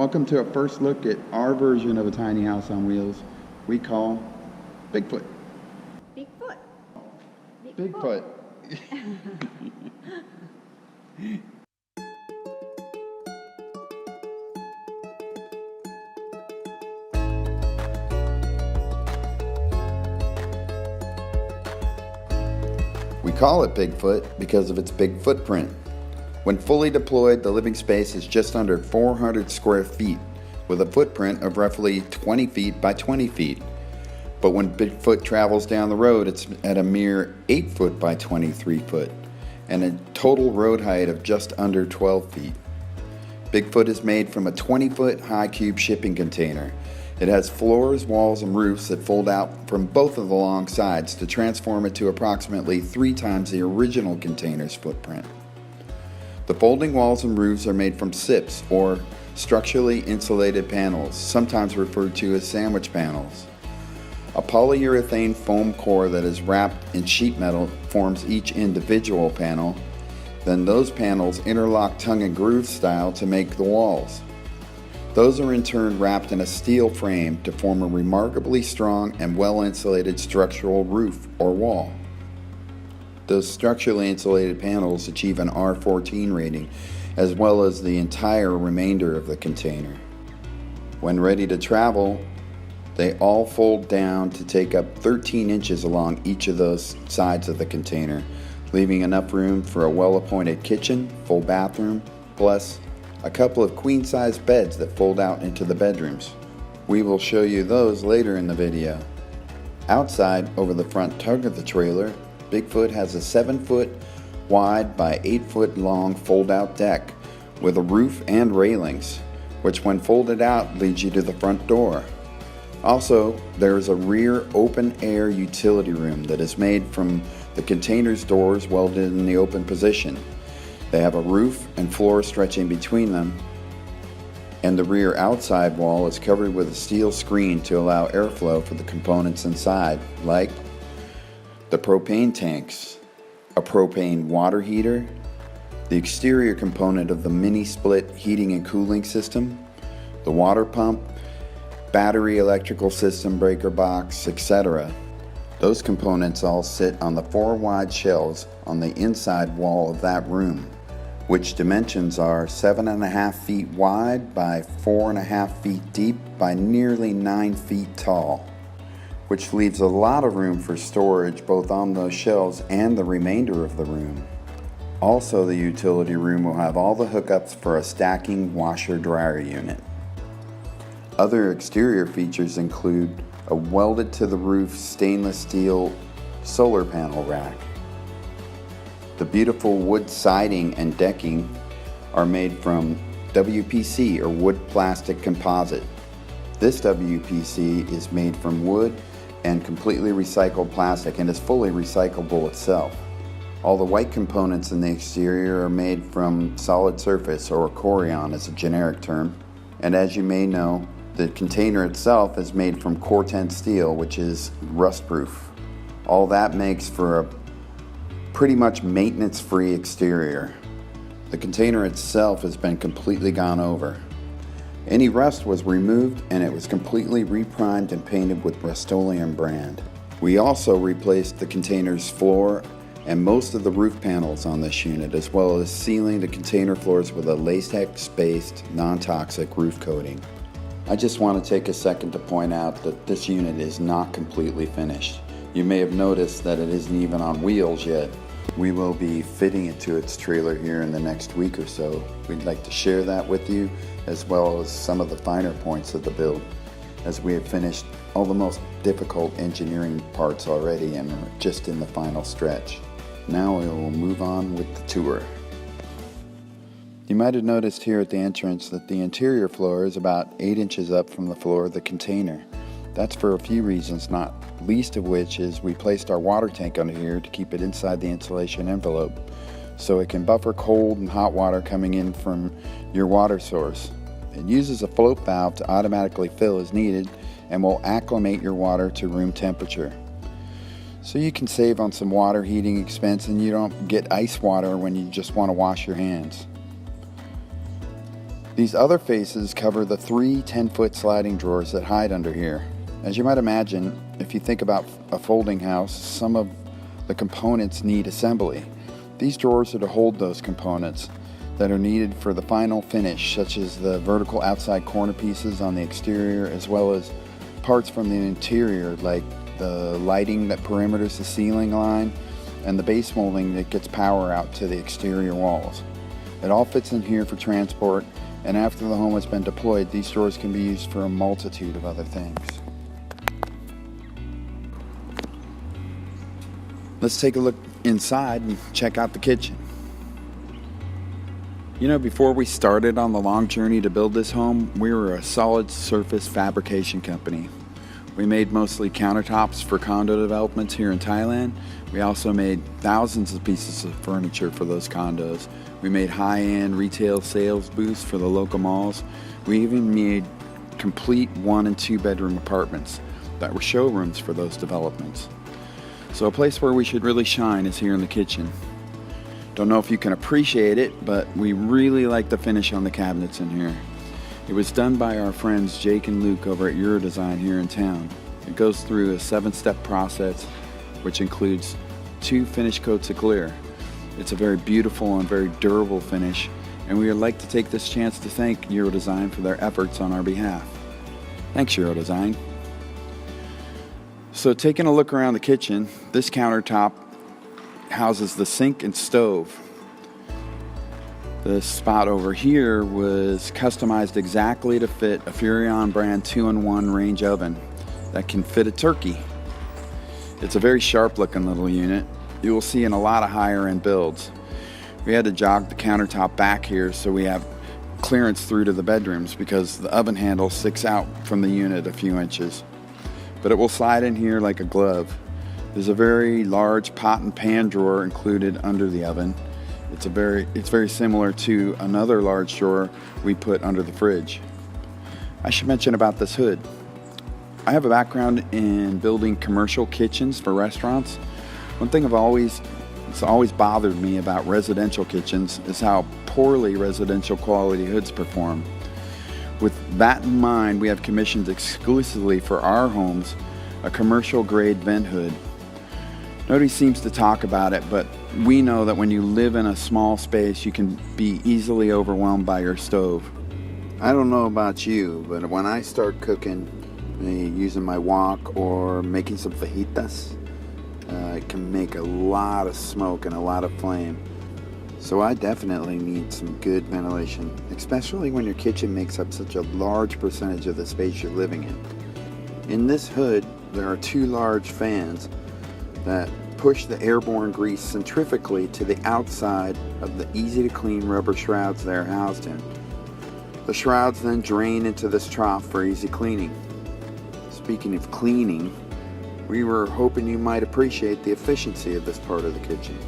welcome to a first look at our version of a tiny house on wheels we call Bigfoot. Bigfoot. Bigfoot. We call it Bigfoot because of its big footprint. When fully deployed, the living space is just under 400 square feet, with a footprint of roughly 20 feet by 20 feet. But when Bigfoot travels down the road, it's at a mere 8 foot by 23 foot, and a total road height of just under 12 feet. Bigfoot is made from a 20-foot high cube shipping container. It has floors, walls, and roofs that fold out from both of the long sides to transform it to approximately 3 times the original container's footprint. The folding walls and roofs are made from SIPs, or structurally insulated panels, sometimes referred to as sandwich panels. A polyurethane foam core that is wrapped in sheet metal forms each individual panel. Then those panels interlock tongue and groove style to make the walls. Those are in turn wrapped in a steel frame to form a remarkably strong and well-insulated structural roof or wall. Those structurally insulated panels achieve an R14 rating, as well as the entire remainder of the container. When ready to travel, they all fold down to take up 13 inches along each of those sides of the container, leaving enough room for a well-appointed kitchen, full bathroom, plus a couple of queen-size beds that fold out into the bedrooms. We will show you those later in the video. Outside, over the front tug of the trailer, Bigfoot has a 7-foot wide by 8-foot long fold-out deck with a roof and railings, which when folded out leads you to the front door. Also, there is a rear open-air utility room that is made from the container's doors welded in the open position. They have a roof and floor stretching between them, and the rear outside wall is covered with a steel screen to allow airflow for the components inside, like the propane tanks, a propane water heater, the exterior component of the mini-split heating and cooling system, the water pump, battery electrical system breaker box, etc. Those components all sit on the 4 wide shelves on the inside wall of that room, which dimensions are 7.5 feet wide by 4.5 feet deep by nearly 9 feet tall, which leaves a lot of room for storage both on those shelves and the remainder of the room. Also, the utility room will have all the hookups for a stacking washer-dryer unit. Other exterior features include a welded to the roof stainless steel solar panel rack. The beautiful wood siding and decking are made from WPC, or wood plastic composite. This WPC is made from wood and completely recycled plastic and is fully recyclable itself. All the white components in the exterior are made from solid surface, or Corian as a generic term. And as you may know, the container itself is made from Corten steel, which is rust-proof. All that makes for a pretty much maintenance-free exterior. The container itself has been completely gone over. Any rust was removed and it was completely reprimed and painted with Rust-Oleum brand. We also replaced the container's floor and most of the roof panels on this unit, as well as sealing the container floors with a latex-based, non-toxic roof coating. I just want to take a second to point out that this unit is not completely finished. You may have noticed that it isn't even on wheels yet. We will be fitting it to its trailer here in the next week or so. We'd like to share that with you, as well as some of the finer points of the build, as we have finished all the most difficult engineering parts already and are just in the final stretch. Now we will move on with the tour. You might have noticed here at the entrance that the interior floor is about 8 inches up from the floor of the container. That's for a few reasons, not least of which is we placed our water tank under here to keep it inside the insulation envelope, so it can buffer cold and hot water coming in from your water source. It uses a float valve to automatically fill as needed and will acclimate your water to room temperature. So you can save on some water heating expense and you don't get ice water when you just want to wash your hands. These other faces cover the three 10-foot sliding drawers that hide under here. As you might imagine, if you think about a folding house, some of the components need assembly. These drawers are to hold those components that are needed for the final finish, such as the vertical outside corner pieces on the exterior, as well as parts from the interior, like the lighting that perimeters the ceiling line and the base molding that gets power out to the exterior walls. It all fits in here for transport, and after the home has been deployed, these drawers can be used for a multitude of other things. Let's take a look inside and check out the kitchen. You know, before we started on the long journey to build this home, we were a solid surface fabrication company. We made mostly countertops for condo developments here in Thailand. We also made thousands of pieces of furniture for those condos. We made high-end retail sales booths for the local malls. We even made complete 1 and 2 bedroom apartments that were showrooms for those developments. So a place where we should really shine is here in the kitchen. Don't know if you can appreciate it, but we really like the finish on the cabinets in here. It was done by our friends Jake and Luke over at Eurodesign here in town. It goes through a 7-step process, which includes 2 finish coats of clear. It's a very beautiful and very durable finish, and we would like to take this chance to thank Eurodesign for their efforts on our behalf. Thanks, Eurodesign. So taking a look around the kitchen, this countertop houses the sink and stove. The spot over here was customized exactly to fit a Furrion brand 2-in-1 range oven that can fit a turkey. It's a very sharp looking little unit. You will see in a lot of higher end builds. We had to jog the countertop back here so we have clearance through to the bedrooms because the oven handle sticks out from the unit a few inches. But it will slide in here like a glove. There's a very large pot and pan drawer included under the oven. It's very similar to another large drawer we put under the fridge. I should mention about this hood. I have a background in building commercial kitchens for restaurants. One thing it's always bothered me about residential kitchens is how poorly residential quality hoods perform. With that in mind, we have commissioned exclusively for our homes a commercial grade vent hood. Nobody seems to talk about it, but we know that when you live in a small space, you can be easily overwhelmed by your stove. I don't know about you, but when I start cooking, using my wok or making some fajitas, it can make a lot of smoke and a lot of flame. So I definitely need some good ventilation, especially when your kitchen makes up such a large percentage of the space you're living in. In this hood, there are 2 large fans that push the airborne grease centrifugally to the outside of the easy-to-clean rubber shrouds they're housed in. The shrouds then drain into this trough for easy cleaning. Speaking of cleaning, we were hoping you might appreciate the efficiency of this part of the kitchen.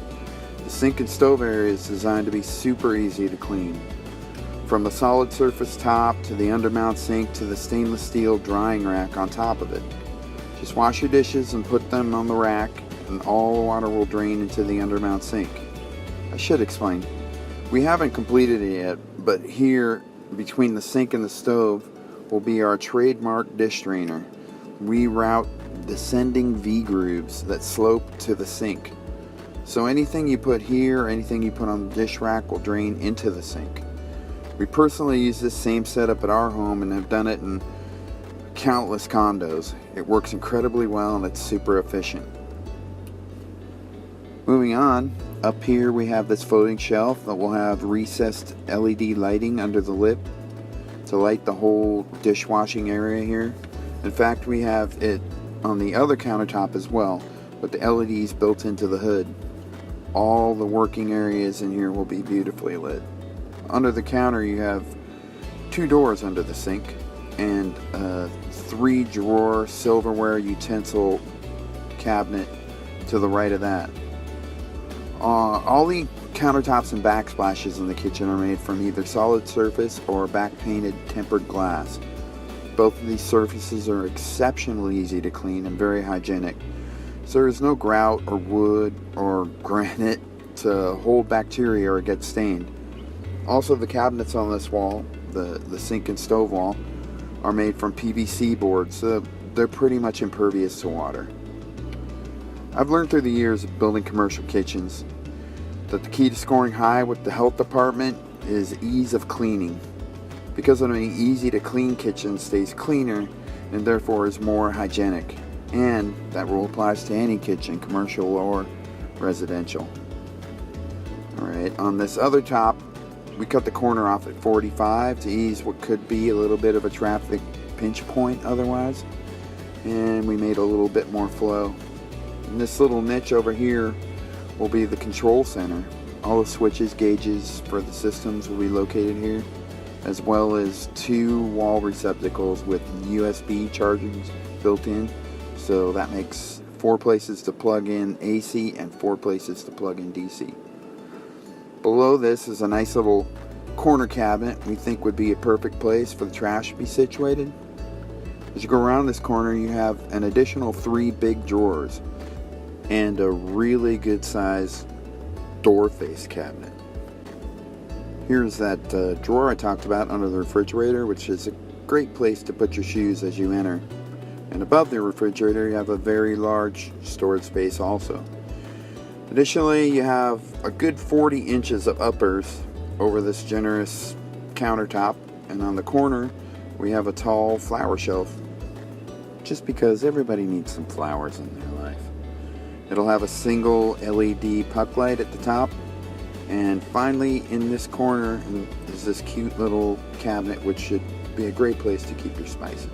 The sink and stove area is designed to be super easy to clean. From the solid surface top to the undermount sink to the stainless steel drying rack on top of it. Just wash your dishes and put them on the rack, and all the water will drain into the undermount sink. I should explain. We haven't completed it yet, but here, between the sink and the stove, will be our trademark dish drainer. We route descending V-grooves that slope to the sink. So anything you put here, anything you put on the dish rack will drain into the sink. We personally use this same setup at our home and have done it in countless condos. It works incredibly well and it's super efficient. Moving on, up here we have this floating shelf that will have recessed LED lighting under the lip to light the whole dishwashing area here. In fact, we have it on the other countertop as well, but the LEDs built into the hood. All the working areas in here will be beautifully lit. Under the counter you have 2 doors under the sink and a 3-drawer silverware utensil cabinet to the right of that. All the countertops and backsplashes in the kitchen are made from either solid surface or back painted tempered glass. Both of these surfaces are exceptionally easy to clean and very hygienic. So there is no grout or wood or granite to hold bacteria or get stained. Also, the cabinets on this wall the sink and stove wall, are made from PVC boards, so they're pretty much impervious to water. I've learned through the years of building commercial kitchens that the key to scoring high with the health department is ease of cleaning. Because an easy to clean kitchen stays cleaner and therefore is more hygienic. And that rule applies to any kitchen, commercial or residential. Alright, on this other top, we cut the corner off at 45 to ease what could be a little bit of a traffic pinch point otherwise. And we made a little bit more flow. And this little niche over here will be the control center. All the switches, gauges for the systems will be located here, as well as 2 wall receptacles with USB chargers built in. So that makes 4 places to plug in AC and 4 places to plug in DC. Below this is a nice little corner cabinet we think would be a perfect place for the trash to be situated. As you go around this corner, you have an additional 3 big drawers and a really good size door face cabinet. Here's that drawer I talked about under the refrigerator, which is a great place to put your shoes as you enter. And above the refrigerator you have a very large storage space also. Additionally, you have a good 40 inches of uppers over this generous countertop, and on the corner we have a tall flower shelf, just because everybody needs some flowers in their life. It'll have a single LED puck light at the top, and finally in this corner is this cute little cabinet, which should be a great place to keep your spices.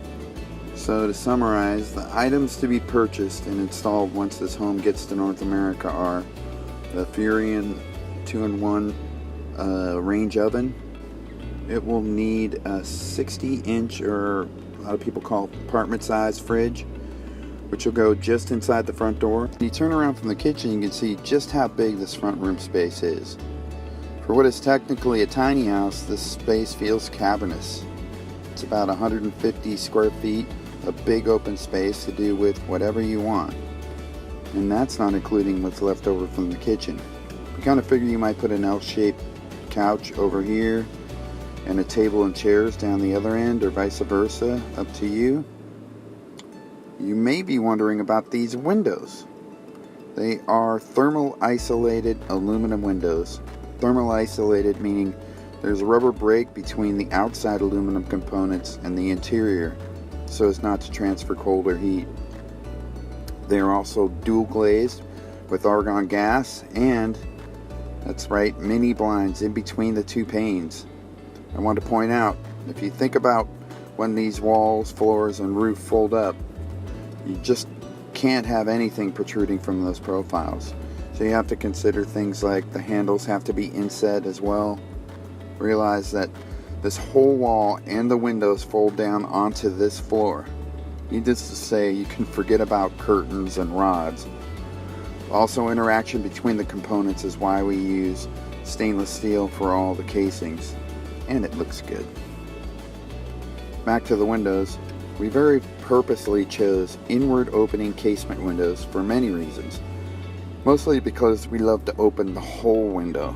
So to summarize, the items to be purchased and installed once this home gets to North America are the Furrion 2-in-1 range oven. It will need a 60-inch, or a lot of people call it apartment size fridge, which will go just inside the front door. When you turn around from the kitchen, you can see just how big this front room space is. For what is technically a tiny house, this space feels cavernous. It's about 150 square feet, a big open space to do with whatever you want. And that's not including what's left over from the kitchen. We kind of figure you might put an L-shaped couch over here and a table and chairs down the other end, or vice versa, up to you. You may be wondering about these windows. They are thermal isolated aluminum windows. Thermal isolated meaning there's a rubber break between the outside aluminum components and the interior, so as not to transfer cold or heat. They are also dual glazed with argon gas, and that's right, mini blinds in between the 2 panes. I want to point out, if you think about when these walls, floors, and roof fold up, you just can't have anything protruding from those profiles. So you have to consider things like the handles have to be inset as well. Realize that this whole wall and the windows fold down onto this floor. Needless to say, you can forget about curtains and rods. Also, interaction between the components is why we use stainless steel for all the casings, and it looks good. Back to the windows. We very purposely chose inward opening casement windows for many reasons. Mostly because we love to open the whole window,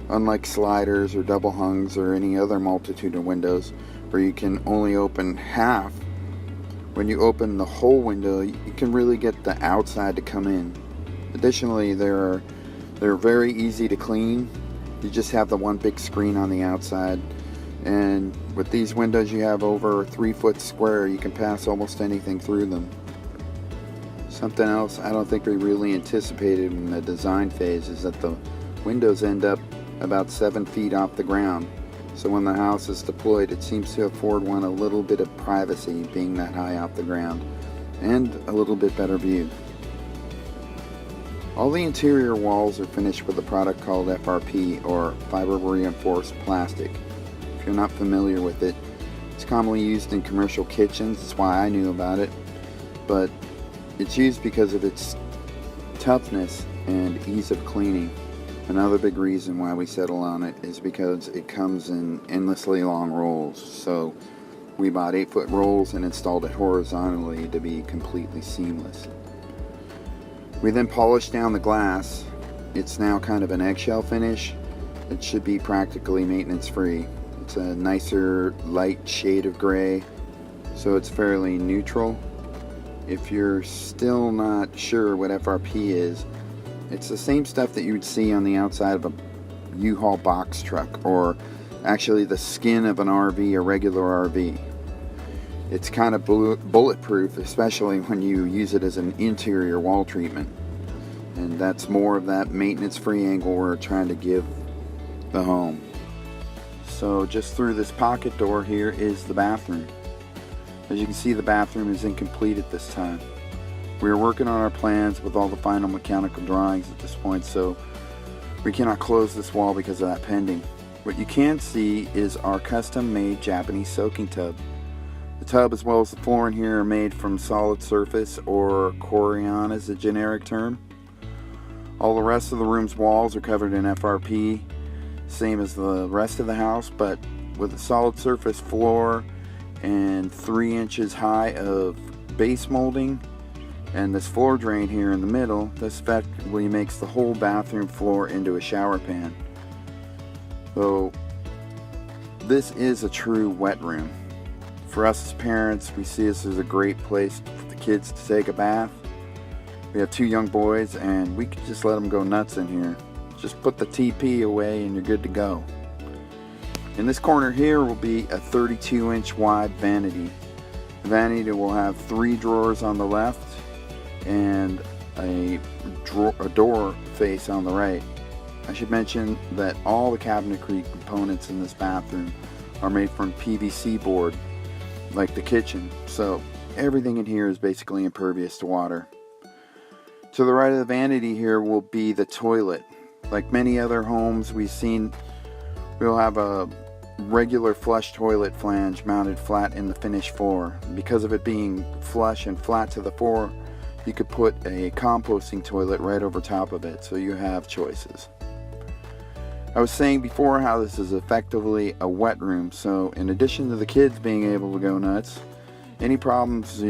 unlike sliders or double hungs or any other multitude of windows where you can only open half. When you open the whole window, you can really get the outside to come in. Additionally, they're very easy to clean. You just have the one big screen on the outside, and with these windows you have over 3 foot square. You can pass almost anything through them. Something else I don't think we really anticipated in the design phase is that the windows end up about 7 feet off the ground. So when the house is deployed, it seems to afford one a little bit of privacy being that high off the ground, and a little bit better view. All the interior walls are finished with a product called FRP, or fiber reinforced plastic. If you're not familiar with it, it's commonly used in commercial kitchens. That's why I knew about it. But it's used because of its toughness and ease of cleaning. Another big reason why we settle on it is because it comes in endlessly long rolls. So we bought 8-foot rolls and installed it horizontally to be completely seamless. We then polished down the glass. It's now kind of an eggshell finish. It should be practically maintenance free. It's a nicer light shade of gray, so it's fairly neutral. If you're still not sure what FRP is, it's the same stuff that you would see on the outside of a U-Haul box truck, or actually the skin of an RV, a regular RV. It's kind of bulletproof, especially when you use it as an interior wall treatment. And that's more of that maintenance-free angle we're trying to give the home. So just through this pocket door here is the bathroom. As you can see, the bathroom is incomplete at this time. We are working on our plans with all the final mechanical drawings at this point, so we cannot close this wall because of that pending. What you can see is our custom-made Japanese soaking tub. The tub, as well as the floor in here, are made from solid surface, or Corian is a generic term. All the rest of the room's walls are covered in FRP, same as the rest of the house, but with a solid surface floor and 3 inches high of base molding, and this floor drain here in the middle. This effectively makes the whole bathroom floor into a shower pan. So this is a true wet room. For us as parents, we see this as a great place for the kids to take a bath. We have 2 young boys, and we could just let them go nuts in here. Just put the TP away and you're good to go. In this corner here will be a 32-inch wide vanity. The vanity will have 3 drawers on the left and a door face on the right. I should mention that all the cabinetry components in this bathroom are made from PVC board, like the kitchen, so everything in here is basically impervious to water. To the right of the vanity here will be the toilet. Like many other homes we've seen, we'll have a regular flush toilet flange mounted flat in the finished floor. Because of it being flush and flat to the floor, you could put a composting toilet right over top of it, so you have choices. I was saying before how this is effectively a wet room, so in addition to the kids being able to go nuts, any problems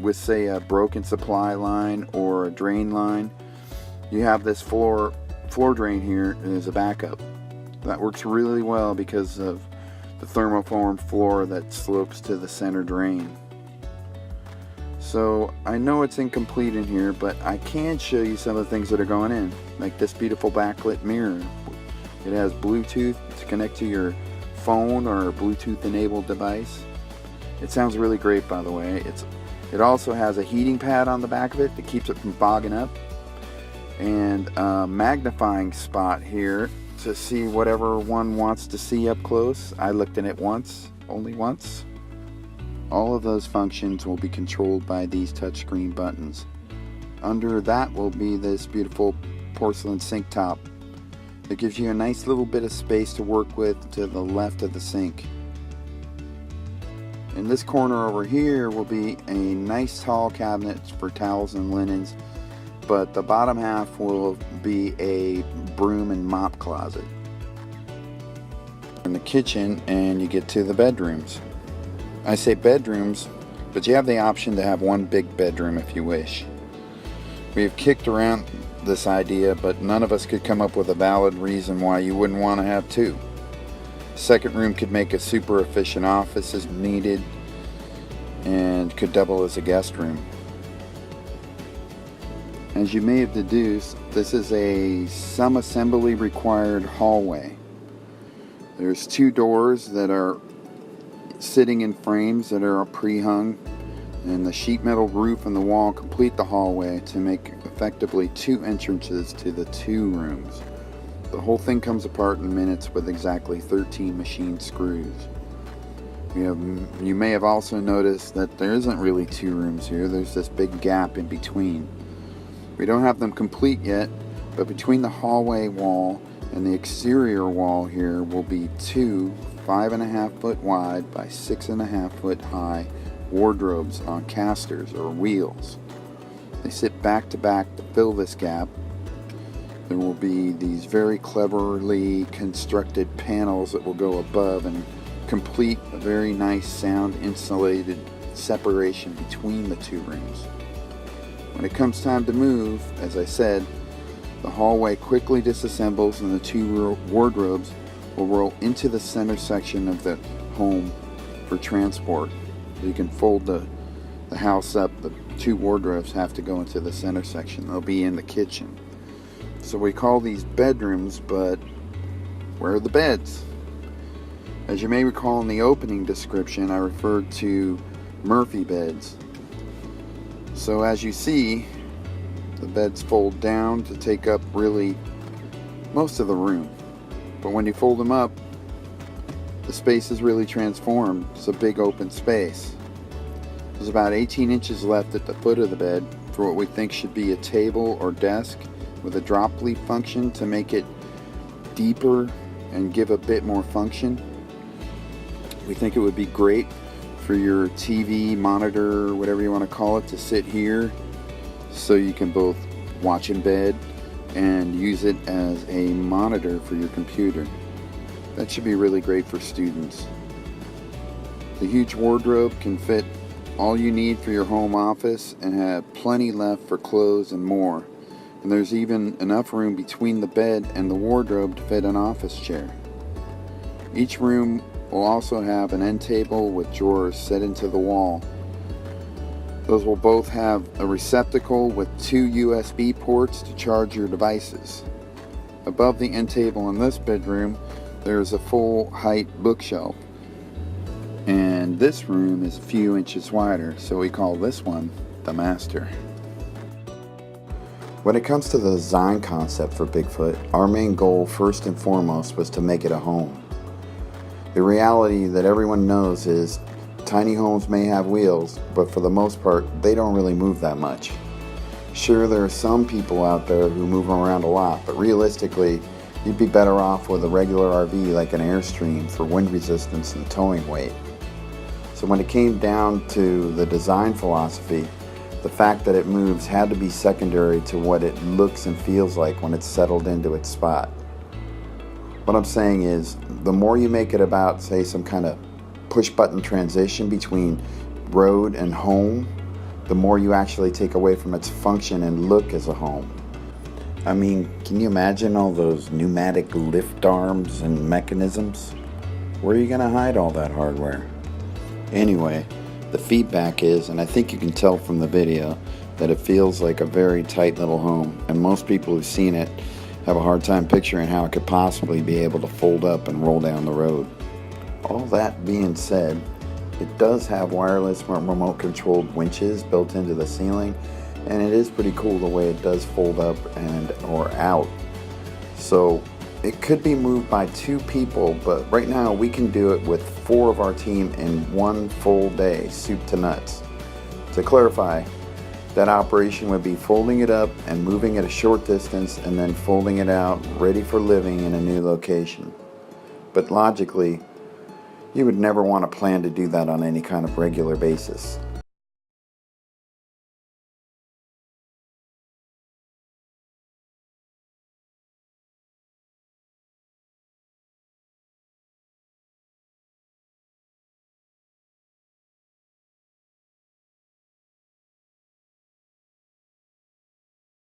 with, say, a broken supply line or a drain line, you have this floor drain here as a backup. That works really well because of the thermoform floor that slopes to the center drain. So I know it's incomplete in here, but I can show you some of the things that are going in, like this beautiful backlit mirror. It has Bluetooth to connect to your phone or Bluetooth enabled device. It sounds really great, by the way. It also has a heating pad on the back of it that keeps it from fogging up, and a magnifying spot here to see whatever one wants to see up close. I looked in it once, only once. All of those functions will be controlled by these touchscreen buttons. Under that will be this beautiful porcelain sink top. It gives you a nice little bit of space to work with to the left of the sink. In this corner over here will be a nice tall cabinet for towels and linens, but the bottom half will be a broom and mop closet. In the kitchen, and you get to the bedrooms. I say bedrooms, but you have the option to have one big bedroom if you wish. We have kicked around this idea, but none of us could come up with a valid reason why you wouldn't want to have 2. Second room could make a super efficient office as needed and could double as a guest room. As you may have deduced, this is some assembly required hallway. There's 2 doors that are sitting in frames that are pre-hung, and the sheet metal roof and the wall complete the hallway to make effectively 2 entrances to the 2 rooms. The whole thing comes apart in minutes with exactly 13 machined screws. You may have also noticed that there isn't really 2 rooms here. There's this big gap in between. We don't have them complete yet, but between the hallway wall and the exterior wall here will be 2 5.5 foot wide by 6.5 foot high wardrobes on casters or wheels. They sit back to back to fill this gap. There will be these very cleverly constructed panels that will go above and complete a very nice sound insulated separation between the 2 rooms. When it comes time to move, as I said, the hallway quickly disassembles and the 2 wardrobes will roll into the center section of the home for transport. You can fold the house up. The two wardrobes have to go into the center section. They'll be in the kitchen. So we call these bedrooms, but where are the beds? As you may recall in the opening description, I referred to Murphy beds. So as you see, the beds fold down to take up really most of the room. But when you fold them up, the space is really transformed. It's a big open space. There's about 18 inches left at the foot of the bed for what we think should be a table or desk with a drop leaf function to make it deeper and give a bit more function. We think it would be great for your TV, monitor, whatever you want to call it, to sit here so you can both watch in bed and use it as a monitor for your computer. That should be really great for students. The huge wardrobe can fit all you need for your home office and have plenty left for clothes and more. And there's even enough room between the bed and the wardrobe to fit an office chair. Each room will also have an end table with drawers set into the wall. Those will both have a receptacle with 2 USB ports to charge your devices. Above the end table in this bedroom, there is a full height bookshelf. And this room is a few inches wider, so we call this one the master. When it comes to the design concept for Bigfoot, our main goal first and foremost was to make it a home. The reality that everyone knows is tiny homes may have wheels, but for the most part, they don't really move that much. Sure, there are some people out there who move around a lot, but realistically, you'd be better off with a regular RV like an Airstream for wind resistance and towing weight. So when it came down to the design philosophy, the fact that it moves had to be secondary to what it looks and feels like when it's settled into its spot. What I'm saying is, the more you make it about, say, some kind of push-button transition between road and home, the more you actually take away from its function and look as a home. I mean, can you imagine all those pneumatic lift arms and mechanisms? Where are you going to hide all that hardware? Anyway, the feedback is, and I think you can tell from the video, that it feels like a very tight little home, and most people who've seen it have a hard time picturing how it could possibly be able to fold up and roll down the road. All that being said, it does have wireless remote controlled winches built into the ceiling, and it is pretty cool the way it does fold up and or out. So it could be moved by 2 people, but right now we can do it with 4 of our team in one full day, soup to nuts. To clarify, that operation would be folding it up and moving it a short distance and then folding it out, ready for living in a new location. But logically, you would never want to plan to do that on any kind of regular basis.